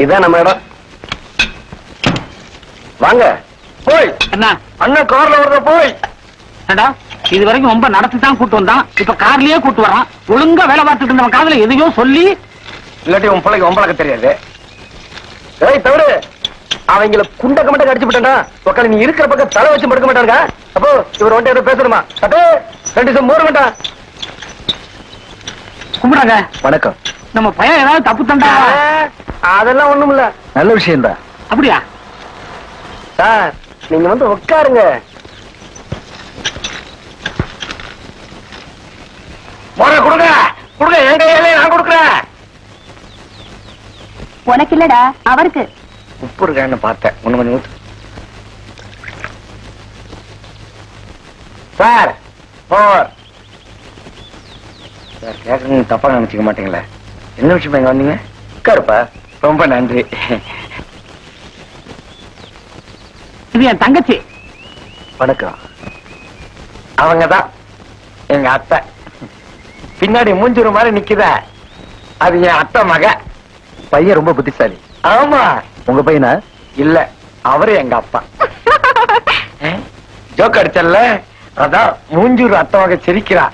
இதான் நம்ம இடம். வாங்க போய். என்ன அண்ணன் கார்ல வர்ற போய். இது வரைக்கும் ரொம்ப நடத்தி தான் கூட்டு வந்தான், இப்ப கார்லயே கூட்டு வரான். ஒழுங்கா வேலை பார்த்துட்டு இருந்தவன் காதுல எதையோ சொல்லி, இல்லாட்டி உன் பிள்ளைக்கு ஒம்பளக்க தெரியாது. ஏய் தவிர அவங்கள குண்டக்க மட்டும் கடிச்சு விட்டா உக்கால நீ இருக்கிற பக்கம் தலை வச்சு படுக்க மாட்டாங்க. அப்போ இவர் வந்துட்டு ஏதோ பேசணுமா? அப்போ 2 நிமிஷம் மூட மாட்டான். கும்பிடாங்க. வணக்கம். நம்ம பையன் ஏதாவது தப்பு தண்டா? அதெல்லாம் ஒண்ணும் இல்ல, நல்ல விஷயம் தான். அப்படியா சார்? நீங்க வந்து உட்காருங்க. கொடுங்க கொடுங்க, என் கையிலே நான் கொடுக்குறேன். உனக்கு இல்லடா, அவருக்கு. உப்பு இருக்கான்னு பார்த்தேன், ஒண்ணு கொஞ்சம் ஊத்து. சார் சார் கேட்க தப்பா நினைச்சுக்க மாட்டீங்களா? என்ன விஷயம் எங்க வந்தீங்க? உட்காருப்பா. ரொம்ப நன்றி. இது என் தங்கச்சி. வணக்கம். அவங்கதான் எங்க அத்தை. பின்னாடி மூஞ்சுற மாதிரி நிக்குத, அது என் அத்தை மக. பையன் ரொம்ப புத்திசாலி. ஆமா. உங்க பையனா? இல்ல, அவரு எங்க அப்பா. ஜோக் அடிச்சல்ல, அதான் மூஞ்சூர் அத்தை மக சிரிக்கிறா.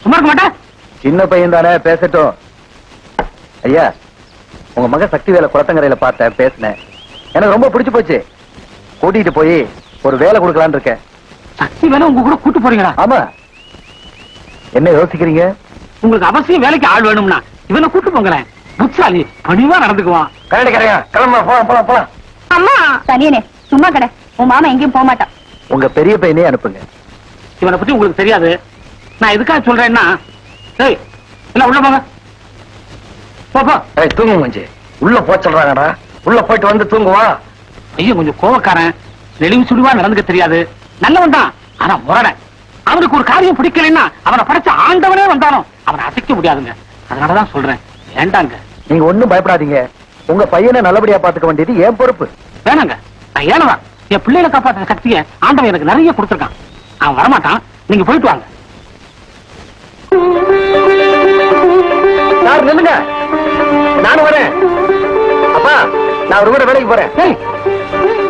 சும்மா இருக்க மாட்டா? சின்ன பையன் தானே, பேசட்டும். ஐயா, உங்க மக சக்தி வேலை குளத்தங்கரையில பார்த்தேன், பேசினேன். எனக்கு ரொம்ப பிடிச்சு போச்சு. கூட்டிட்டு போய் ஒரு வேலை கொடுக்கலான்னு இருக்கேன். சக்தி வேலை உங்க கூட கூட்டு போறீங்களா? ஆமா. என்ன யோசிக்கிறீங்க? உங்களுக்கு அவசியம் வேலைக்கு ஆள் வேணும்னா இவனை கூட்டு போங்களேன். புட்சாலி, பணிவா நடந்துக்குவான். கிளம்ப போலாம் போலாம். அம்மா தனியனே சும்மா கடை. உன் மாமா எங்கேயும் போக மாட்டான். உங்க பெரிய பையனே அனுப்புங்க. இவனை பத்தி உங்களுக்கு தெரியாது. நான் எதுக்காக சொல்றேன்னா, ஏய் இல்ல உள்ள போங்க. போ. தூங்கு மஞ்சி. உள்ள போ சொல்றாங்கடா. உள்ள போயிட்டு வந்து தூங்குவா. ஐயோ கொஞ்சம் கோவக்காரன், நெளிவு சுழிவா நடந்துக்க தெரியாது. நல்லவன் தான், ஆனா முரடன். அவனுக்கு ஒரு காரியம் பிடிக்கலன்னா அவனை படைச்ச ஆண்டவனே வந்தாலும் அவனை அசைக்க முடியாதுங்க. அதனாலதான் சொல்றேன், வேண்டாங்க. நீங்க ஒண்ணும் பயப்படாதீங்க. உங்க பையனை நல்லபடியா பாத்துக்க வேண்டியது என் பொறுப்பு. வேணாங்க, நான் ஏனவா என் பிள்ளைகளை காப்பாற்ற சக்தியை ஆண்டவன் எனக்கு நிறைய கொடுத்துருக்கான். அவன் வரமாட்டான், நீங்க போயிட்டு வாங்க. சார் நில்லுங்க, நானும் வரேன். அப்பா, நான் ஒரு கூட வேலைக்கு போறேன்.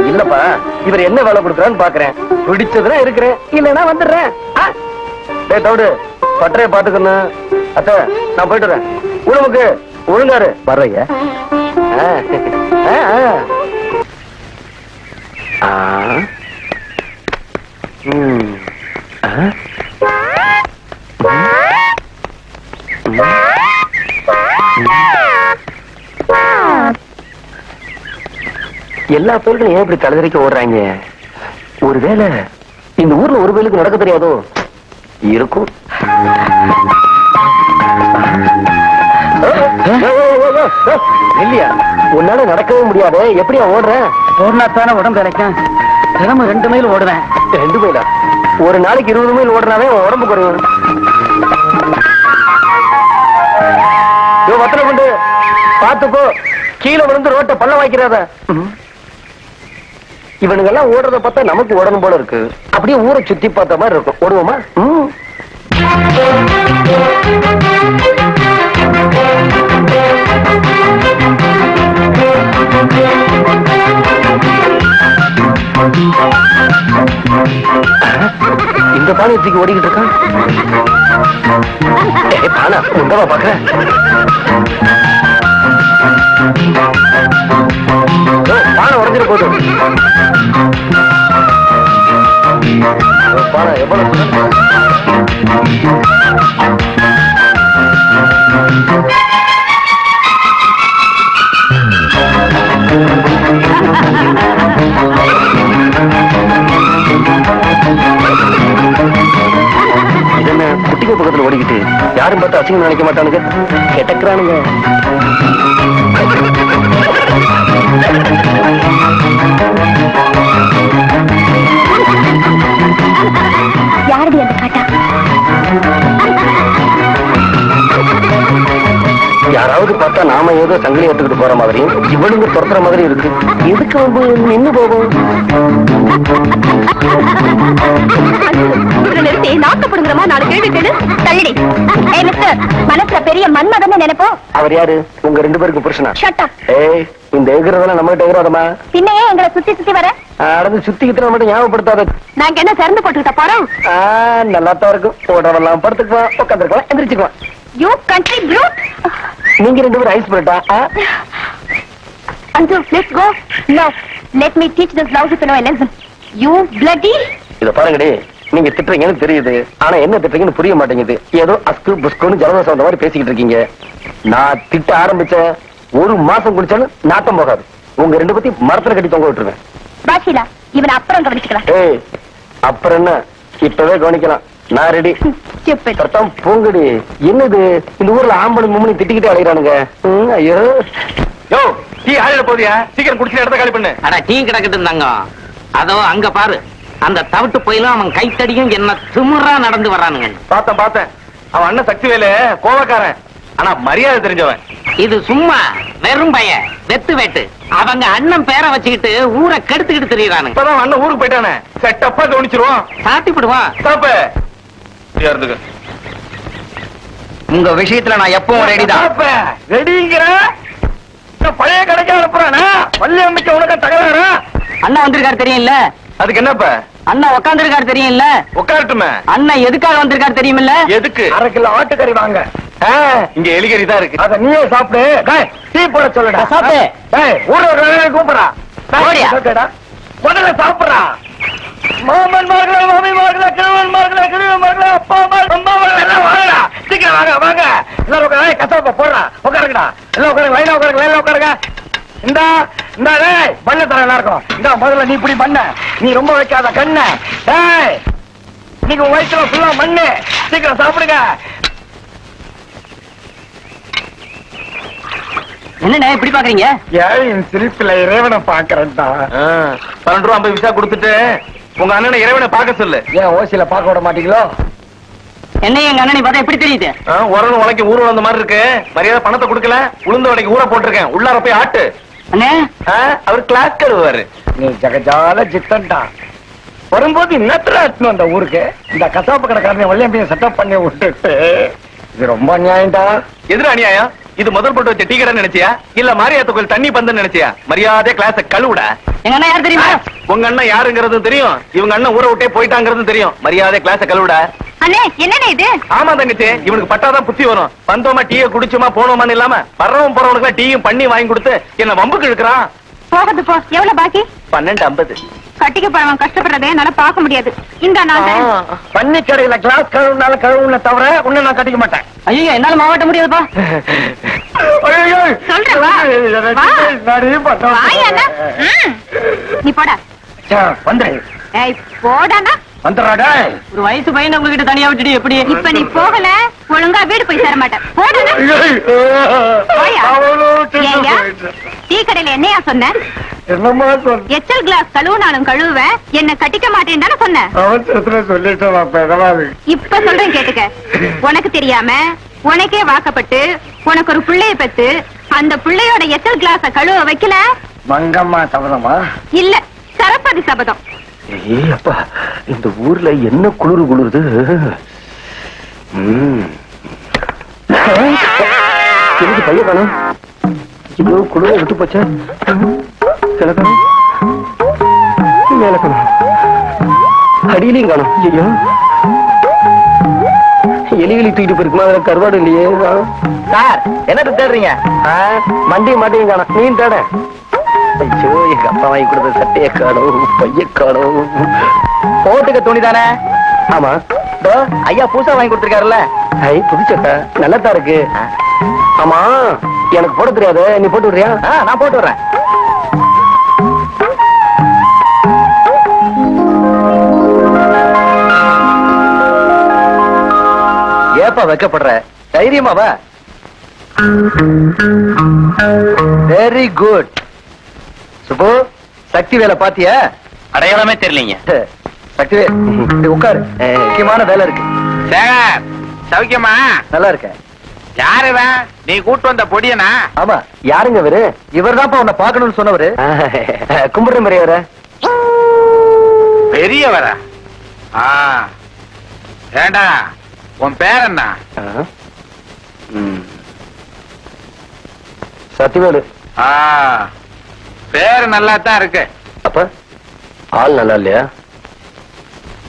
இல்லப்பா, இவர் என்ன வேலை கொடுக்குறான்னு பாக்குறேன். பிடிச்சதுன்னா இருக்கிறேன், இல்லன்னா வந்துடுறேன். தவிடு பட்டறைய பாத்துக்கணும். அத்தை, நான் போயிட்டு வரேன். உணவுக்கு ஒழுங்காரு. வர்றைய எல்லா பேருக்கும் ஏன் இப்படி தலைதறிக்க ஓடுறாங்க? ஒருவேளை இந்த ஊர்ல ஒரு வேலுக்கு நடக்க தெரியாதோ? இருக்கும். இல்லையா, உன்னால நடக்கவே முடியாது. எப்படியா ஓடுற? ஓடினாத்தானே உடம்பு கிடைக்கும். தினமும் 2 மைல் ஓடுவேன். 2 மைலா? ஒரு நாளைக்கு 20 மைல் ஓடுனாவே உடம்பு குறையும். வத்தனை கொண்டு பாத்துக்கோ, கீழே விழுந்து ரோட்டை பள்ள வாய்க்கிறாத. இவனுங்கெல்லாம் ஓடுறத பார்த்தா நமக்கு ஓடணும் போல இருக்கு. அப்படியே ஊரை சுத்தி பார்த்த மாதிரி இருக்கும். ஓடுவோமா? இந்த பானையத்துக்கு ஓடிக்கிட்டு இருக்கான். பானா உண்டவா பாக்குறேன். பானை உடஞ்சிட போதும். பானை எவ்வளவு இதென்ன குட்டிங்க பக்கத்துல ஓடிக்கிட்டு யாரும் பார்த்து அசிங்கம் நினைக்க மாட்டானுங்க. கெட்டக்குறானுங்க. யாரடி அந்த காட்டா? யாராவது பார்த்தா நாம ஏதோ சங்கிலி எடுத்துக்கிட்டு போற மாதிரியும் இவனுங்க துரத்துற மாதிரி இருக்கு. எதுக்கு வந்து நின்னு போகும்? நிறுத்தி நாக்கப்படுங்கிற மாதிரி 4 கேள்வி கேளு. தள்ளிடி. ஏ மிஸ்டர், மனசுல பெரிய மன்மதன்னு நினைப்போம். அவர் யாரு? உங்க 2 பேருக்கு புருஷனா? Shut up. ஏய், இந்த எகிறதெல்லாம் நம்ம கிட்ட எகிறதமா? பின்ன ஏன் எங்களை சுத்தி சுத்தி வர? நடந்து சுத்திக்கிட்டு மட்டும் ஞாபகப்படுத்தாத. நாங்க என்ன திறந்து போட்டுக்கிட்ட போறோம்? நல்லாத்தான் இருக்கும். போடவெல்லாம் படுத்துக்குவான், உட்காந்துருக்கலாம், எந்திரிச்சுக்குவான். You country brute. நீங்க 2 பேரும் ஐஸ் பண்ணிட்டா? Anju, let's go. No, let me teach this lousy fellow a lesson. You bloody. இத பாருங்கடி, நீங்க திட்டுறீங்கன்னு தெரியுது, ஆனா என்ன திட்டுறீங்கன்னு புரிய மாட்டேங்குது. ஏதோ அஸ்கு புஸ்குன்னு ஜலதோஷம் வந்த மாதிரி பேசிக்கிட்டு இருக்கீங்க. நான் திட்ட ஆரம்பிச்ச 1 மாசம் குடிச்சாலும் நாட்டம் போகாது. உங்க 2 பத்தி மரத்துல கட்டி தொங்க விட்டுருவேன். பாஷிலா, இவனை அப்புறம் கவனிச்சுக்கலாம். ஏய், அப்புறம் என்ன, இப்பவே கவனிக்கலாம். நான் ரெடி. Stupid. கரெக்டாம் போங்கடி. என்னது இந்த ஊர்ல ஆம்பளை மும்மணி திட்டிக்கிட்டே அலைகிறானுங்க. ஐயோ, யோ டீ ஆயிட போதியா? சீக்கிரம் குடிச்சு இடத்த காலி பண்ணு. அட டீ கிடக்கிட்டு இருந்தாங்க. அதோ அங்க பாரு, அந்த தவிட்டு போயிலும் அவன் கைத்தடியும் என்ன திமிரா நடந்து வர்றானுங்க. பார்த்தேன். அவன் அண்ணன் சக்திவேலு கோவக்காரன், ஆனா மரியாதை தெரிஞ்சவன். இது சும்மா வெறும் பைய வெத்து வெட்டு. அவங்க அண்ணன் பேரை வச்சுக்கிட்டு ஊரை கெடுத்துக்கிட்டு திரியறானுங்க. இப்பதான் அண்ணன் ஊருக்கு போயிட்டானே, செட்டப்பா கவனிச்சிருவான். சாத்திப்பிடுவான். சாப்ப உங்க விஷயத்துல நான் எப்பவும் ரெடிதான். ரெடிங்கிற பழைய கடைக்கு அனுப்புறானா? பள்ளி அமைக்க உனக்கு தகவலா? அண்ணா வந்திருக்காரு தெரியும்ல? அதுக்கு என்னப்ப? அண்ணா உட்கார்ந்திருக்காரு தெரியும்ல? உட்காரட்டுமே. அண்ணா எதுக்காக வந்திருக்காரு தெரியுமில்ல? எதுக்கு? 1/2 கிலோ ஆட்டுக்கறி வாங்க. இங்க எலிகறி தான் இருக்கு, அத நீயே சாப்பிடு. டீ போட சொல்லுடா. சாப்பிடு. ஊர்ல கூப்பிடா. முதல்ல சாப்பிடா. மாமன்மார்களே, மாமிமார்களே, கிழவன்மார்களே, கிழவன்மார்களே, அம்மாமார்களே எல்லாம் வாங்கடா. சீக்கிரம் வாங்க. எல்லாரும் உட்காருங்க. கசாப்பா போடுறா. உட்காருங்கடா. எல்லாம் உட்காருங்க. லைனா உட்காருங்க. லைனா உட்காருங்க. இந்தா டேய், பண்ண தர எல்லாருக்கும். இந்த முதல்ல நீ இப்படி பண்ண. நீ ரொம்ப வைக்காத கண்ண. டேய், நீங்க உங்க வயிற்றுல ஃபுல்லா மண்ணு. சீக்கிரம் சாப்பிடுங்க. என்னண்ணே இப்படி பாக்குறீங்க? ஏன் சிரிப்புல இறைவனை பாக்குறேன்டா. 12 ரூபா 50 பைசா கொடுத்துட்டு உங்க அண்ணனை இறைவனை பார்க்க சொல்லு. ஏன் ஓசியில பார்க்க விட மாட்டீங்களோ? என்ன எங்க அண்ணனை பார்த்தா எப்படி தெரியுது? உரணும் உனக்கு ஊர் வந்த மாதிரி இருக்கு. மரியாதை பணத்தை கொடுக்கல, உளுந்த உடைக்கு ஊற போட்டிருக்கேன். உள்ளார போய் ஆட்டு. அண்ணே, அவர் கிளாஸ் கழுவாரு. நீ ஜகஜால ஜித்தன்டா. வரும்போது இன்னத்துல ஆட்டணும் அந்த ஊருக்கு. இந்த கசாப்பு கடைக்காரனை வள்ளியம்பையை செட்டப் பண்ணி விட்டுட்டு, இது ரொம்ப அநியாயம்டா. எதிர அநியாயம்? இது முதல் போட்டு வச்ச டீ கடை நினைச்சியா, இல்ல மாரியாத்த கோயில் தண்ணி பந்து நினைச்சியா? மரியாதை கிளாஸ கழுவுடா. எங்க அண்ணன் யார் தெரியுமா? உங்க அண்ணன் யாருங்கிறதும் தெரியும், இவங்க அண்ணன் ஊரை விட்டே போயிட்டாங்கிறதும் தெரியும். மரியாதை கிளாஸ கழுவுடா. அண்ணே, என்னண்ணே இது? ஆமா தங்கச்சி, இவனுக்கு பட்டாதான் புத்தி வரும். வந்தோமா டீயை குடிச்சோமா போனோமான்னு இல்லாம வர்றவன் போறவனுக்கு டீயும் பண்ணி வாங்கி கொடுத்து என்ன வம்புக்கு இழுக்கிறான். போகுது போ. எவ்வளவு பாக்கி? 12.50. கட்டிக்க போறவன் கஷ்டப்படுறதே என்னால பார்க்க முடியாது. இந்த நான் பண்ணி கடையில கிளாஸ் கழுவுனால கழுவுன தவிர உன்னை நான் கட்டிக்க மாட்டேன். ஐயோ, என்னால மாவட்ட முடியாதுப்பா. சொல்றேன் வா. வாயாண்ணா. நீ போடா. வந்துரு. ஏய் போடாண்ணா. வந்துடுறாடா. ஒரு வயசு பையன் உங்ககிட்ட தனியா விட்டுட்டு எப்படி? இப்ப நீ போகல, ஒழுங்கா வீடு போய் சேர மாட்டேன். போடாண்ணா. ஏய்யா, டீ கடையில என்னையா சொன்ன? என்னமா சொன்ன? எச்சல் கிளாஸ் கழுவுனாலும் கழுவுவேன், என்ன கட்டிக்க மாட்டேன்னு தானே சொன்ன? அவசரத்துல சொல்லிட்டேன். இப்ப சொல்றேன் கேட்டுக்க. உனக்கு தெரியாம உனக்கே வாக்கப்பட்டு உனக்கு ஒரு பிள்ளைய பெத்து அந்த பிள்ளையோட எச்சல் கிளாஸ கழுவ வைக்கல. மங்கம்மா சபதமா? இல்ல, சரஸ்வதி சபதம். ஏய் அப்பா, இந்த ஊர்ல என்ன குளிருது. எனக்கு பைய காணும். இவ்வளவு குளிர விட்டு போச்சா? கிழக்கணும், மேல காணும், அடியிலையும் காணும். ஐயோ, எலிகளி தூக்கிட்டு போயிருக்குமா? அதுல கருவாடு இல்லையே. சார், என்ன தேடுறீங்க? மண்டியும் மாட்டையும் காணும். நீ தேட. ஐயோ, எங்க அப்பா வாங்கி கொடுத்த சட்டையை காணும், பைய காணும். போட்டுக்க துணி தானே? ஆமா. ஐயா பூசா வாங்கி கொடுத்திருக்காருல்ல. ஐ, புதுச்சட்டை நல்லதா இருக்கு. ஆமா, எனக்கு போட தெரியாது, நீ போட்டு விடுறியா? நான் போட்டு விடுறேன். ஏப்பா வைக்கப்படுற? தைரியமாவா? Very good. சுபு, சக்தி வேலை பாத்தியா? அடையாளமே தெரியலீங்க. சக்தி உட்காரு, முக்கியமான வேலை இருக்கு. சௌக்கியமா? நல்லா இருக்க. யாருவன்? நீ கூட்டு வந்த பொடியனா? ஆமா. யாருங்க இவரு? இவர் தான் உன்னை பாக்கணும்னு சொன்னவரு. கும்பிடுற பெரியவர. பெரியவரா? ஏண்டா, உன் பேர் என்ன? சத்திவேலு. பேரு நல்லா தான் இருக்கு. அப்ப ஆள் நல்லா இல்லையா?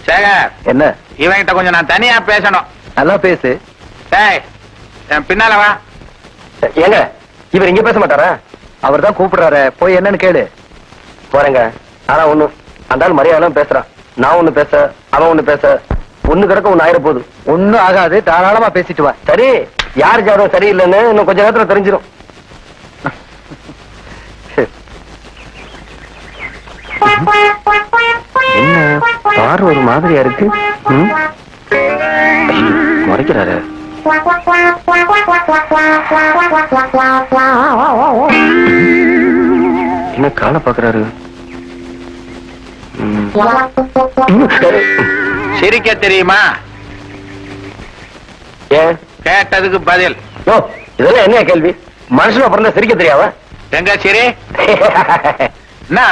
சேகர், என்ன? இவன்கிட்ட கொஞ்சம் நான் தனியா பேசணும். நல்லா பேசு. டேய், என் பின்னால வா. ஏங்க, இவர் இங்க பேச மாட்டாரா? அவர் தான் கூப்பிடுறாரு, போய் என்னன்னு கேளு. போறேங்க. ஆனா ஒண்ணு, அந்த ஆள் மரியாதை பேசுறான். நான் ஒண்ணு பேச, அவன் ஒண்ணு பேச, ஒண்ணு கிடக்க ஒண்ணு ஆயிர போகுது. ஒண்ணும் ஆகாது, தாராளமா பேசிட்டு வா. சரி, யார் ஜாதகம் சரியில்லைன்னு இன்னும் கொஞ்ச நேரத்துல தெரிஞ்சிடும். என்ன பாரு ஒரு மாதிரியா இருக்கு? மறைக்கிறாரு. என்ன காண பாக்குறாரு? சிரிக்க தெரியுமா? ஏன்? கேட்டதுக்கு பதில். இதெல்லாம் என்ன கேள்வி? மனுஷன் பிறந்த சிரிக்க தெரியாவா? எங்க சிரி? என்ன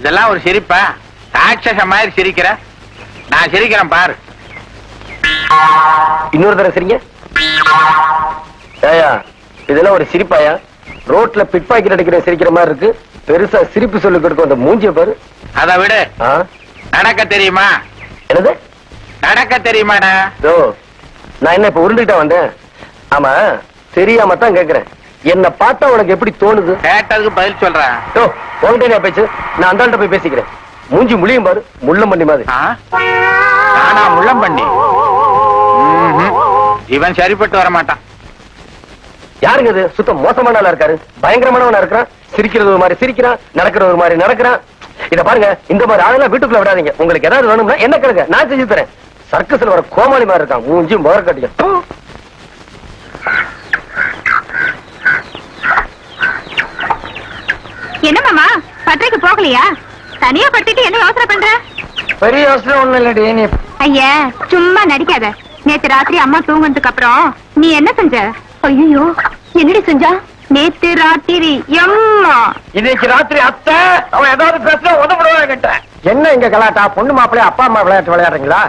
இதெல்லாம் ஒரு சிரிப்பா? ராட்சச மாதிரி சிரிக்கிற. நான் சிரிக்கிறேன் பாரு. இன்னொரு தடவை சிரிங்க. ஏயா, இதெல்லாம் ஒரு சிரிப்பாயா? ரோட்ல பிட் பாக்கெட் அடிக்கிற சிரிக்கிற மாதிரி இருக்கு. பெருசா சிரிப்பு சொல்லி கொடுக்கும் அந்த மூஞ்சிய பாரு. அதை விடு. நடக்க தெரியுமா? என்னது நடக்க தெரியுமாடா? நான் என்ன இப்ப உருண்டுகிட்ட வந்தேன்? ஆமா, தெரியாம தான் கேக்குறேன். என்ன பார்த்தா உனக்கு எப்படி தோணுது? கேட்டதுக்கு பதில் சொல்றேன். உங்ககிட்ட பேச்சு. நான் அந்த ஆள்கிட்ட போய் பேசிக்கிறேன். மூஞ்சி முழியும் பாரு, முள்ளம் பண்ணி மாதிரி. நானா முள்ளம் பண்ணி? இவன் சரிப்பட்டு வர மாட்டான். யாருங்க இது? சுத்த மோசமான ஆளா இருக்காரு. பயங்கரமானவனா இருக்கிறான். சிரிக்கிறது ஒரு மாதிரி சிரிக்கிறான், நடக்கிறது ஒரு மாதிரி நடக்கிறான். இத பாருங்க, இந்த மாதிரி ஆளெல்லாம் வீட்டுக்குள்ள விடாதீங்க. உங்களுக்கு ஏதாவது வேணும்னா என்ன கேளுங்க, நான் செஞ்சு தரேன். சர்க்கஸ்ல வர கோமாளி மாதிரி இருக்கான். மூஞ்சி மோர கட்டிக்க. என்ன மாமா, பட்டறைக்கு போகலையா? தனியா பட்டுட்டு என்ன யோசனை பண்ற? பெரிய யோசனை ஒண்ணு இல்லடி. நீ ஐயா சும்மா நடிக்காத. நேத்து ராத்திரி அம்மா தூங்குனதுக்கு அப்புறம் நீ என்ன செஞ்ச? ஐயோ, என்னடி செஞ்சா? நேத்து ராத்திரி அம்மா, இன்னைக்கு ராத்திரி அத்தை அவன் ஏதாவது பேச உதவுறவங்கிட்ட. என்ன இங்க கலாட்டா? பொண்ணு மாப்பிள்ளை அப்பா அம்மா விளையாட்டு விளையாடுறீங்களா?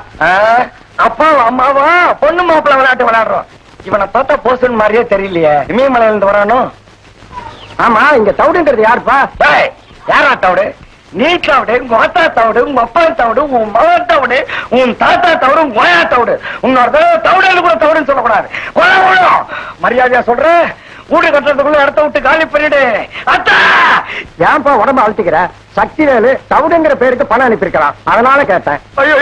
அப்பா அம்மாவா பொண்ணு மாப்பிள்ளை விளையாட்டு விளையாடுறோம். இவனை பார்த்தா போசன் மாதிரியே தெரியலையே. இமயமலையில இருந்து வரானோ? ஆமா, இங்க தவுடுங்கிறது யாருப்பா? யாரா தவுடு? நீ தவுடு, உங்க அத்தா தவுடு, உங்க அப்பா தவுடு, உன் மகன் தவுடு, உன் தாத்தா தவுடு, உன் கோயா தவுடு. உன்னோட தவுடு கூட தவுடுன்னு சொல்லக்கூடாது. மரியாதையா சொல்ற. வீடு கட்டுறதுக்குள்ள இடத்த விட்டு காலி பண்ணிடு. அத்தா, ஏன்பா உடம்பு அழுத்திக்கிற? சக்தி வேலு தவுடுங்கிற பேருக்கு பணம் அனுப்பியிருக்கிறான், அதனால கேட்டேன். ஐயோ,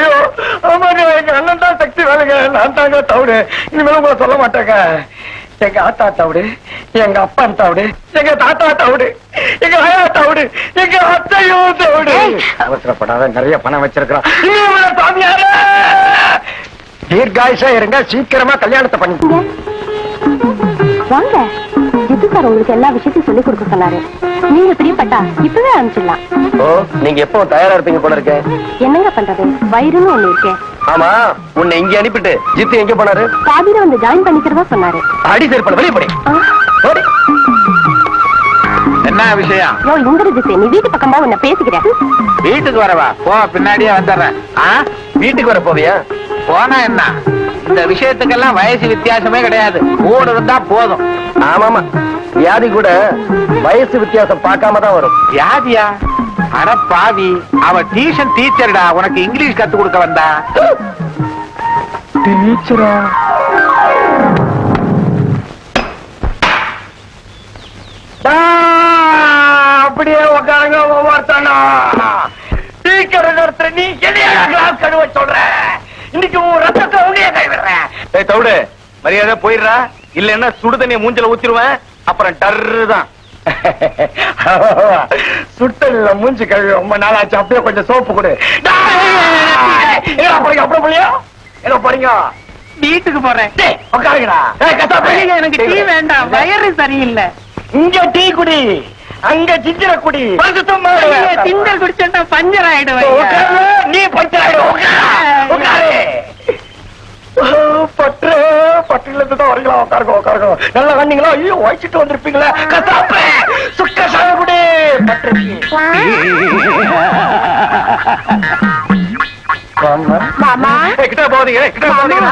ஆமாங்க, எங்க அண்ணன் தான் சக்தி வேலுங்க. நான் தாங்க தவுடு. இனிமேல் உங்களை சொல்ல மாட்டேங்க. எங்க ஆத்தா தவுடு, எங்க அப்பன் தவுடு, எங்க தாத்தா தவுடு, எங்க ஆயா தவுடு, எங்க அத்தையும் தவுடு. அவசரப்படாத, நிறைய பணம் வச்சிருக்கிறான். தீர்காயுஷா இருங்க, சீக்கிரமா கல்யாணத்தை பண்ணிக்கோங்க. வாங்க, ஜித்து சார் உங்களுக்கு எல்லா விஷயத்தையும் சொல்லி கொடுக்க சொன்னாரு. நீங்க பிரியப்பட்டா இப்பவே அனுப்பிச்சிடலாம். ஓ, நீங்க எப்போ தயாரா இருப்பீங்க போல இருக்க? என்னங்க பண்றது, வயிறுன்னு ஒண்ணு இருக்கேன். ஆமா, உன்னை இங்க அனுப்பிட்டு ஜித்து எங்க போனாரு? காவிரி வந்து ஜாயின் பண்ணிக்கிறதா சொன்னாரு. அடி சேர்ப்பட வெளியே போடி. என்ன விஷயம்? யோ, இங்க ஜித்து, நீ வீட்டு பக்கமா உன்னை பேசிக்கிறேன். வீட்டுக்கு வரவா? போ, பின்னாடியே வந்துடுறேன். வீட்டுக்கு வர போவியா? போனா என்ன? இந்த விஷயத்துக்கெல்லாம் வயசு வித்தியாசமே கிடையாது. கூட இருந்தா போதும். ஆமாமா, வியாதி கூட வயசு வித்தியாசம் பார்க்காம தான் வரும். வியாதியா? அட பாவி, அவ டியூஷன் டீச்சர்டா. உனக்கு இங்கிலீஷ் கத்து கொடுக்க வந்தா. டீச்சரா? அப்படியே உட்காருங்க ஒவ்வொருத்தனா. டீச்சர் நடத்துற நீ என்ன கிளாஸ் கழுவ சொல்ற? இன்னைக்கு உன் ரத்தத்தை உன்னைய கைவிடுறேன். தவிடு, மரியாதை போயிடுறா, இல்லன்னா சுடு தண்ணிய மூஞ்சில ஊத்திடுவேன். அப்புறம் டர்ரு தான். சுட்டல்ல மூஞ்சி கழுவி ரொம்ப நாளாச்சு. அப்படியே கொஞ்சம் சோப்பு கொடு. அப்புறம் போலியா? ஏதோ போறீங்க? வீட்டுக்கு போறேன். உட்காருங்கடா. எனக்கு டீ வேண்டாம், வயிறு சரியில்லை. இங்க டீ குடி, அங்க ஜிஞ்சர குடி. திங்கள் குடிச்சா பஞ்சர் ஆயிடுவேன். நீ பஞ்சர் ஆயிடும். பற்று பட்டுல இருந்து தான் வரீங்களா? உட்காருங்க உட்காருங்க. நல்லா வந்தீங்களா? ஐயோ, வயிச்சுட்டு வந்திருப்பீங்களா? கசாப்பு சுக்க சாகுடி பற்று. மாமா, கிட்ட போதீங்க, கிட்ட போதீங்க.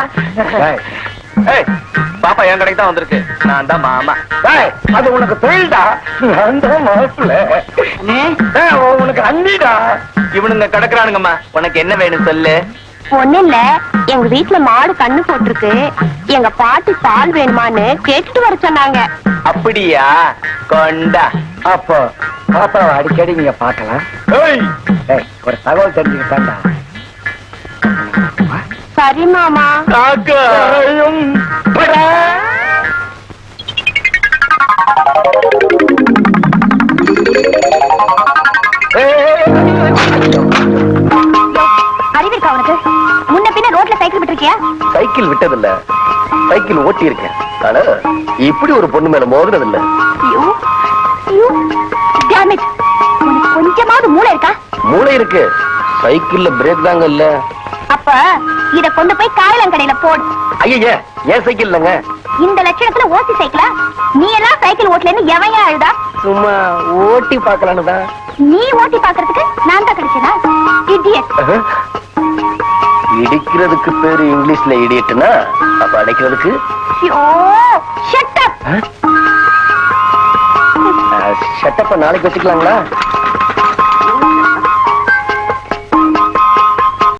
பாப்பா என் கடைக்கு தான் வந்திருக்கு. நான் தான் மாமா. அது உனக்கு தொழில்டா. நான் தான் மாப்பிள்ள. உனக்கு அண்ணிடா. இவனுங்க கிடக்குறானுங்கம்மா. உனக்கு என்ன வேணும் சொல்லு. ஒண்ணு இல்ல, எங்க வீட்டுல மாடு கண்ணு போட்டிருக்கு. எங்க பாட்டி பால் வேணுமான்னு கேட்டுட்டு வர சொன்னாங்க. அப்படியா? கொண்டா. அப்போ பாப்பாவை அடிக்கடி நீங்க பாக்கலாம். ஒரு தகவல் தெரிஞ்சுக்கிட்டாண்டா. சரி மாமா. அறிவிருக்கா உனக்கு? முன்ன பின்ன ரோட்ல சைக்கிள் விட்டுருக்கியா? சைக்கிள் விட்டதில்ல, சைக்கிள் ஓட்டி இருக்கேன். ஆனா இப்படி ஒரு பொண்ணு மேல மோதுனது இல்ல. உனக்கு கொஞ்சமாவது மூளை இருக்கா? மூளை இருக்கு, சைக்கிள்ல பிரேக் தாங்க இல்ல. அப்ப இத கொண்டு போய் காயலங்கடையில போடு. ஐயா, ஏன் சைக்கிள் இல்லங்க? இந்த லட்சணத்துல ஓசி சைக்கிளா? நீ எல்லாம் சைக்கிள் ஓட்டலன்னு எவையா அழுதா? சும்மா ஓட்டி பாக்கலான்னு தான். நீ ஓட்டி பாக்குறதுக்கு நான் தான் கிடைச்சனா? இடியட். இடிக்கிறதுக்கு பேரு இங்கிலீஷ்ல இடியட்னா, அப்ப அடைக்கிறதுக்கு ஷட் அப். ஷட்டப்ப நாளைக்கு வச்சுக்கலாங்களா?